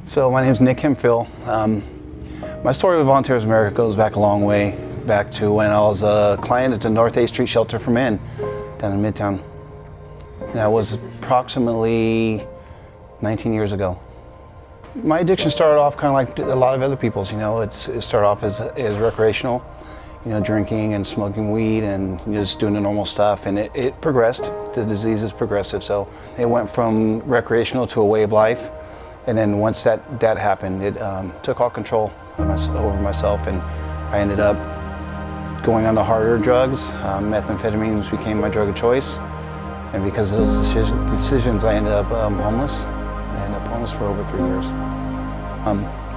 So my name is Nick Hemphill. My story with Volunteers America goes back a long way, back to when I was a client at the North 8th Street Shelter for Men down in Midtown. That was approximately 19 years ago. My addiction started off kind of like a lot of other people's. It started off as recreational, drinking and smoking weed and just doing the normal stuff, and it progressed. The disease is progressive, so it went from recreational to a way of life. And then once that happened, it took all control over myself, and I ended up going on to harder drugs. Methamphetamines became my drug of choice, and because of those decisions, I ended up homeless. I ended up homeless for over 3 years.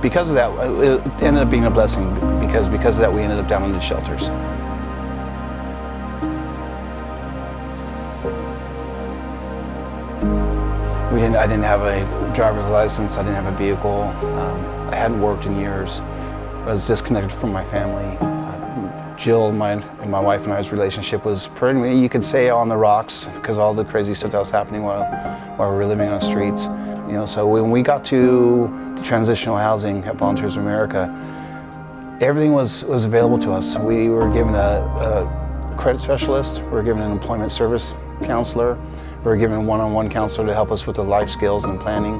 Because of that, it ended up being a blessing, because of that we ended up down in the shelters. I didn't have a driver's license, I didn't have a vehicle, I hadn't worked in years, I was disconnected from my family. Jill, my wife and I's relationship was pretty, you could say, on the rocks, because all the crazy stuff that was happening while we were living on the streets. So when we got to the transitional housing at Volunteers of America, everything was available to us. We were given a credit specialist, we were given an employment service counselor, we were given a one-on-one counselor to help us with the life skills and planning.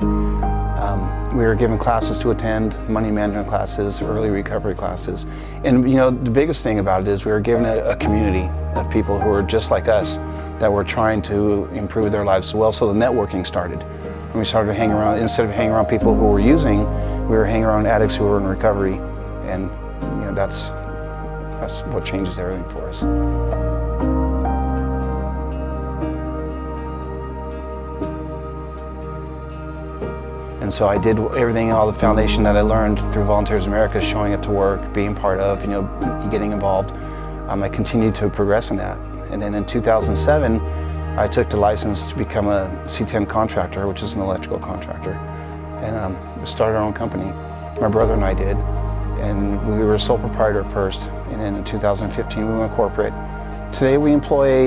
We were given classes to attend, money management classes, early recovery classes. And the biggest thing about it is we were given a community of people who were just like us, that were trying to improve their lives as well. So the networking started. And we started to hang around, instead of hanging around people who were using, we were hanging around addicts who were in recovery. And that's what changes everything for us. And so I did everything, all the foundation that I learned through Volunteers America, showing up to work, being part of, getting involved. I continued to progress in that. And then in 2007, I took the license to become a C10 contractor, which is an electrical contractor. And we started our own company. My brother and I did. And we were sole proprietor at first. And then in 2015, we went corporate. Today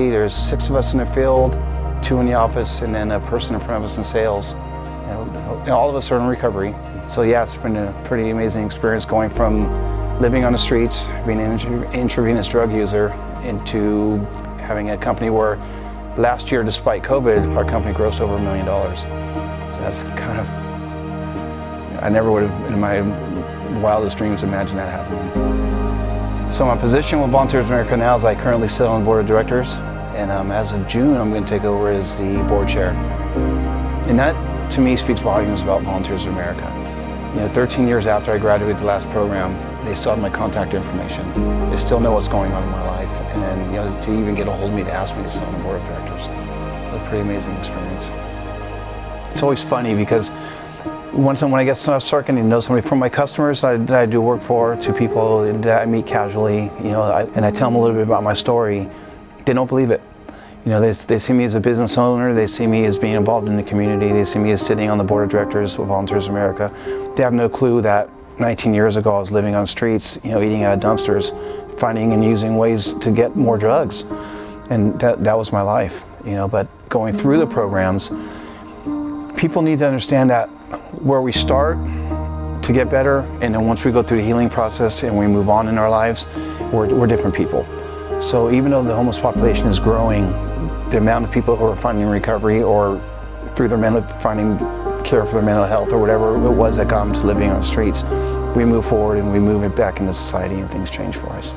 there's 6 of us in the field, 2 in the office, and then a person in front of us in sales. All of us are in recovery. So yeah, it's been a pretty amazing experience going from living on the streets, being an intravenous drug user, into having a company where last year, despite COVID, our company grossed over $1 million. So that's kind of, I never would have in my wildest dreams imagined that happening. So my position with Volunteers of America now is I currently sit on the board of directors, and as of June, I'm going to take over as the board chair. And that, to me, speaks volumes about Volunteers of America. 13 years after I graduated the last program, they still have my contact information. They still know what's going on in my life, and to even get a hold of me to ask me to sit on the board of directors, it was a pretty amazing experience. It's always funny because when I start getting to know somebody, from my customers that I do work for to people that I meet casually, and I tell them a little bit about my story, they don't believe it. They see me as a business owner, they see me as being involved in the community, they see me as sitting on the board of directors of Volunteers of America. They have no clue that 19 years ago I was living on the streets, eating out of dumpsters, finding and using ways to get more drugs. And that was my life, But going through the programs, people need to understand that where we start to get better, and then once we go through the healing process and we move on in our lives, we're different people. So even though the homeless population is growing, the amount of people who are finding recovery or through finding care for their mental health or whatever it was that got them to living on the streets, we move forward and we move it back into society and things change for us.